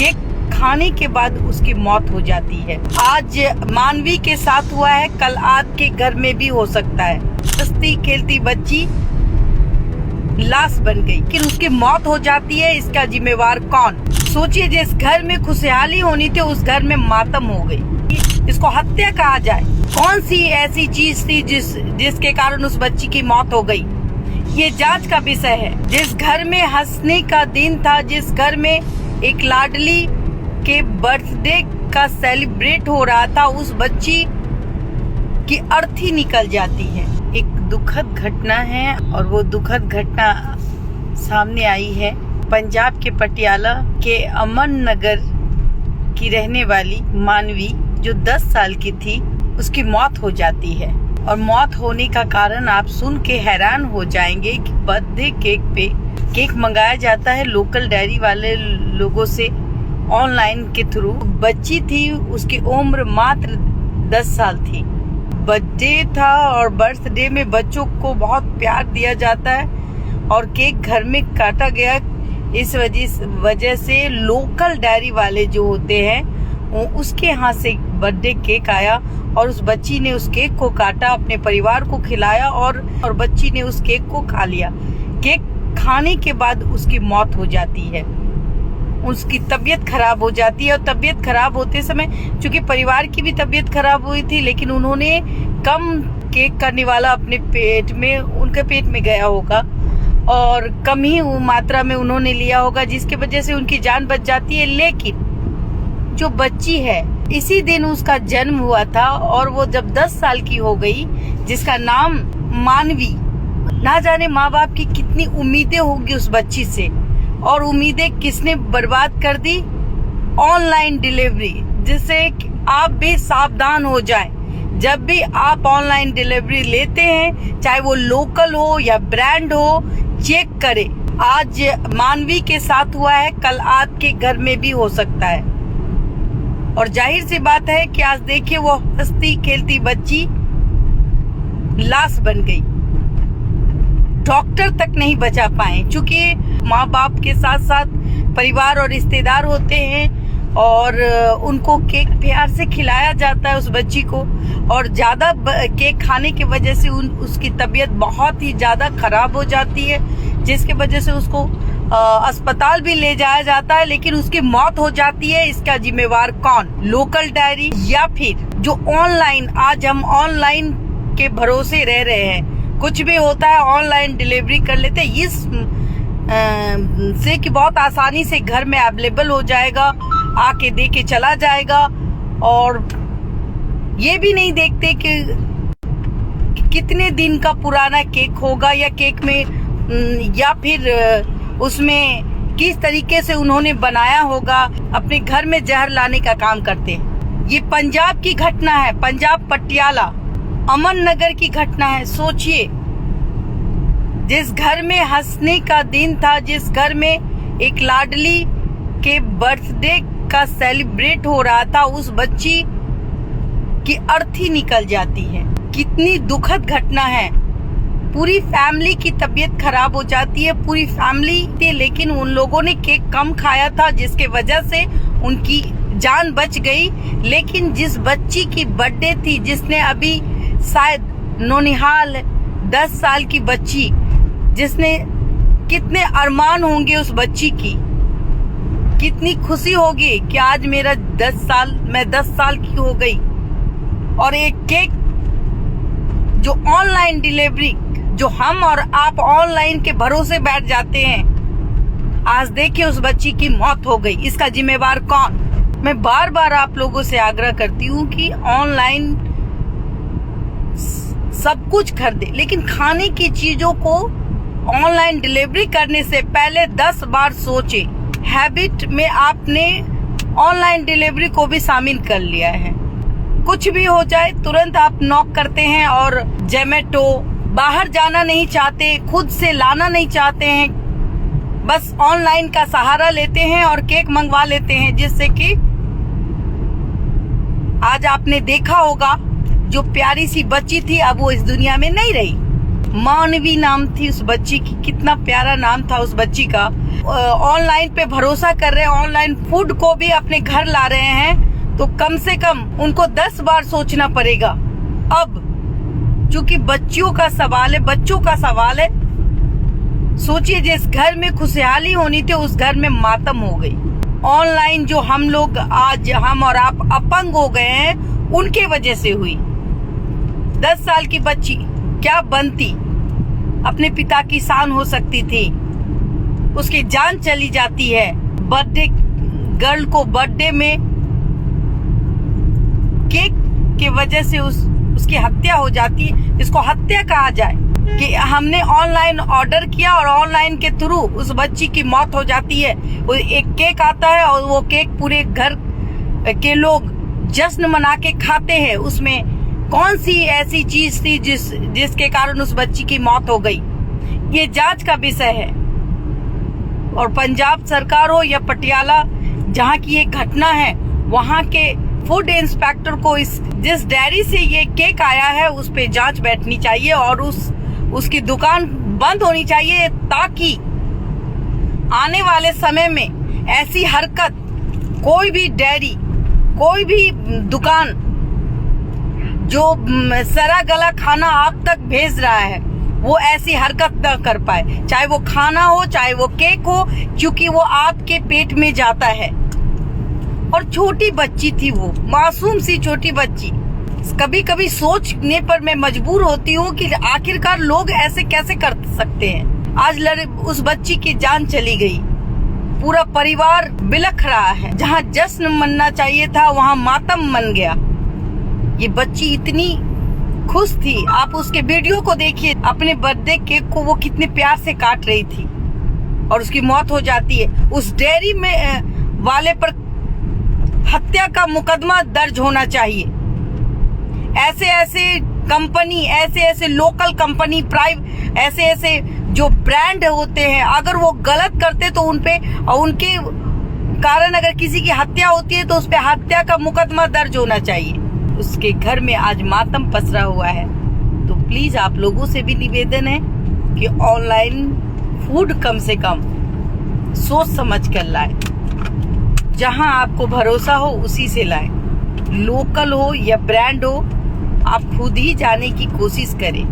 Cake खाने के बाद उसकी मौत हो जाती है। आज मानवी के साथ हुआ है, कल आपके घर में भी हो सकता है। हंसती खेलती बच्ची लाश बन गई, लेकिन उसकी मौत हो जाती है। इसका जिम्मेवार कौन? सोचिए, जिस घर में खुशहाली होनी थी उस घर में मातम हो गई। इसको हत्या कहा जाए। कौन सी ऐसी चीज थी जिसके कारण उस बच्ची की मौत हो गई? ये जांच का विषय है। जिस घर में हंसने का दिन था, जिस घर में एक लाडली के बर्थडे का सेलिब्रेट हो रहा था, उस बच्ची की अर्थी निकल जाती है। एक दुखद घटना है और वो दुखद घटना सामने आई है पंजाब के पटियाला के अमन नगर की रहने वाली मानवी, जो 10 साल की थी, उसकी मौत हो जाती है। और मौत होने का कारण आप सुन के हैरान हो जाएंगे कि बर्थडे केक मंगाया जाता है लोकल डेयरी वाले लोगों से ऑनलाइन के थ्रू। बच्ची थी, उसकी उम्र मात्र 10 साल थी। बर्थडे था और बर्थडे में बच्चों को बहुत प्यार दिया जाता है और केक घर में काटा गया। इस वजह से लोकल डेयरी वाले जो होते हैं उसके यहाँ से बर्थडे केक आया और उस बच्ची ने उस केक को काटा, अपने परिवार को खिलाया और बच्ची ने उस केक को खा लिया। केक खाने के बाद उसकी मौत हो जाती है, उसकी तबीयत खराब हो जाती है। और तबीयत खराब होते समय, चूंकि परिवार की भी तबीयत खराब हुई थी, लेकिन उन्होंने कम केक करने वाला अपने उनके पेट में गया होगा और कम ही मात्रा में उन्होंने लिया होगा, जिसकी वजह से उनकी जान बच जाती है। लेकिन जो बच्ची है, इसी दिन उसका जन्म हुआ था और वो जब 10 साल की हो गई, जिसका नाम मानवी, ना जाने माँ बाप की कितनी उम्मीदें होंगी उस बच्ची से, और उम्मीदें किसने बर्बाद कर दी? Online delivery. जिससे आप भी सावधान हो जाएं। जब भी आप ऑनलाइन डिलीवरी लेते हैं, चाहे वो लोकल हो या ब्रांड हो, चेक करें। आज मानवी के साथ हुआ है, कल आपके घर में भी हो सकता है। और जाहिर सी बात है कि आज देखिए, वो हंसती खेलती बच्ची लाश बन गई। डॉक्टर तक नहीं बचा पाए, क्योंकि माँ बाप के साथ साथ परिवार और रिश्तेदार होते हैं और उनको केक प्यार से खिलाया जाता है उस बच्ची को। और ज्यादा केक खाने की वजह से उसकी तबीयत बहुत ही ज्यादा खराब हो जाती है, जिसके वजह से उसको अस्पताल भी ले जाया जाता है, लेकिन उसकी मौत हो जाती है। इसका जिम्मेवार कौन? लोकल डेयरी या फिर जो ऑनलाइन, आज हम ऑनलाइन के भरोसे रह रहे हैं। कुछ भी होता है ऑनलाइन डिलीवरी कर लेते हैं, इस से कि बहुत आसानी से घर में अवेलेबल हो जाएगा, आके दे के चला जाएगा। और ये भी नहीं देखते कि कितने दिन का पुराना केक होगा, या केक में या फिर उसमें किस तरीके से उन्होंने बनाया होगा। अपने घर में जहर लाने का काम करते हैं। ये पंजाब की घटना है, पंजाब पटियाला अमन नगर की घटना है। सोचिए, जिस घर में हंसने का दिन था, जिस घर में एक लाडली के बर्थडे का सेलिब्रेट हो रहा था, उस बच्ची की अर्थी निकल जाती है। कितनी दुखद घटना है। पूरी फैमिली की तबीयत खराब हो जाती है, पूरी फैमिली थी, लेकिन उन लोगों ने केक कम खाया था, जिसके वजह से उनकी जान बच गई। लेकिन जिस बच्ची की बर्थडे थी, जिसने अभी शायद नौनिहाल 10 साल की बच्ची, जिसने कितने अरमान होंगे उस बच्ची की, कितनी खुशी होगी कि आज मैं 10 साल की हो गई। और एक केक जो ऑनलाइन डिलीवरी, जो हम और आप ऑनलाइन के भरोसे बैठ जाते हैं, आज देखिए उस बच्ची की मौत हो गई। इसका जिम्मेवार कौन? मैं बार बार आप लोगों से आग्रह करती हूँ कि ऑनलाइन सब कुछ खरीदे, लेकिन खाने की चीजों को ऑनलाइन डिलीवरी करने से पहले 10 बार सोचे। हैबिट में आपने ऑनलाइन डिलीवरी को भी शामिल कर लिया है। कुछ भी हो जाए तुरंत आप नॉक करते हैं और जोमैटो, बाहर जाना नहीं चाहते, खुद से लाना नहीं चाहते हैं, बस ऑनलाइन का सहारा लेते हैं और केक मंगवा लेते हैं। जिससे कि आज आपने देखा होगा, जो प्यारी सी बच्ची थी अब वो इस दुनिया में नहीं रही। मानवी नाम थी उस बच्ची की, कितना प्यारा नाम था उस बच्ची का। ऑनलाइन पे भरोसा कर रहे हैं, ऑनलाइन फूड को भी अपने घर ला रहे हैं, तो कम से कम उनको 10 बार सोचना पड़ेगा। अब चूंकि बच्चियों का सवाल है, बच्चों का सवाल है, सोचिए जिस घर में खुशहाली होनी थी उस घर में मातम हो गई। ऑनलाइन जो हम लोग आज हम और आप अपंग हो गए हैं उनके वजह से हुई। 10 साल की बच्ची क्या बनती, अपने पिता की शान हो सकती थी, उसकी जान चली जाती है। बर्थडे गर्ल को बर्थडे में केक की वजह से उसकी हत्या हो जाती है, इसको हत्या कहा जाए कि हमने ऑनलाइन ऑर्डर किया और ऑनलाइन के थ्रू उस बच्ची की मौत हो जाती है। वो एक केक आता है और वो केक पूरे घर के लोग जश्न मना के खाते हैं। उसमें कौन सी ऐसी चीज थी जिसके कारण उस बच्ची की मौत हो गई, ये जांच का विषय है। और पंजाब सरकार हो या पटियाला जहाँ की ये घटना है, वहाँ के फूड इंस्पेक्टर को जिस डेयरी से ये केक आया है उस पे जांच बैठनी चाहिए और उसकी दुकान बंद होनी चाहिए, ताकि आने वाले समय में ऐसी हरकत कोई भी डेयरी, कोई भी दुकान जो सड़ा गला खाना आप तक भेज रहा है वो ऐसी हरकत न कर पाए, चाहे वो खाना हो चाहे वो केक हो, क्योंकि वो आपके पेट में जाता है। और छोटी बच्ची थी, वो मासूम सी छोटी बच्ची। कभी कभी सोचने पर मैं मजबूर होती हूँ कि आखिरकार लोग ऐसे कैसे कर सकते हैं। आज उस बच्ची की जान चली गई, पूरा परिवार बिलख रहा है। जहाँ जश्न मनना चाहिए था वहाँ मातम मन गया। ये बच्ची इतनी खुश थी, आप उसके वीडियो को देखिए, अपने बर्थडे केक को वो कितने प्यार से काट रही थी और उसकी मौत हो जाती है। उस डेयरी में वाले पर हत्या का मुकदमा दर्ज होना चाहिए। ऐसे कंपनी, ऐसे लोकल कंपनी, ऐसे जो ब्रांड होते हैं, अगर वो गलत करते तो उनपे और उनके कारण अगर किसी की हत्या होती है तो उस पे हत्या का मुकदमा दर्ज होना चाहिए। उसके घर में आज मातम पसरा हुआ है। तो प्लीज आप लोगों से भी निवेदन है कि ऑनलाइन फूड कम से कम सोच समझ कर लाए। जहां आपको भरोसा हो उसी से लाए, लोकल हो या ब्रांड हो, आप खुद ही जाने की कोशिश करें।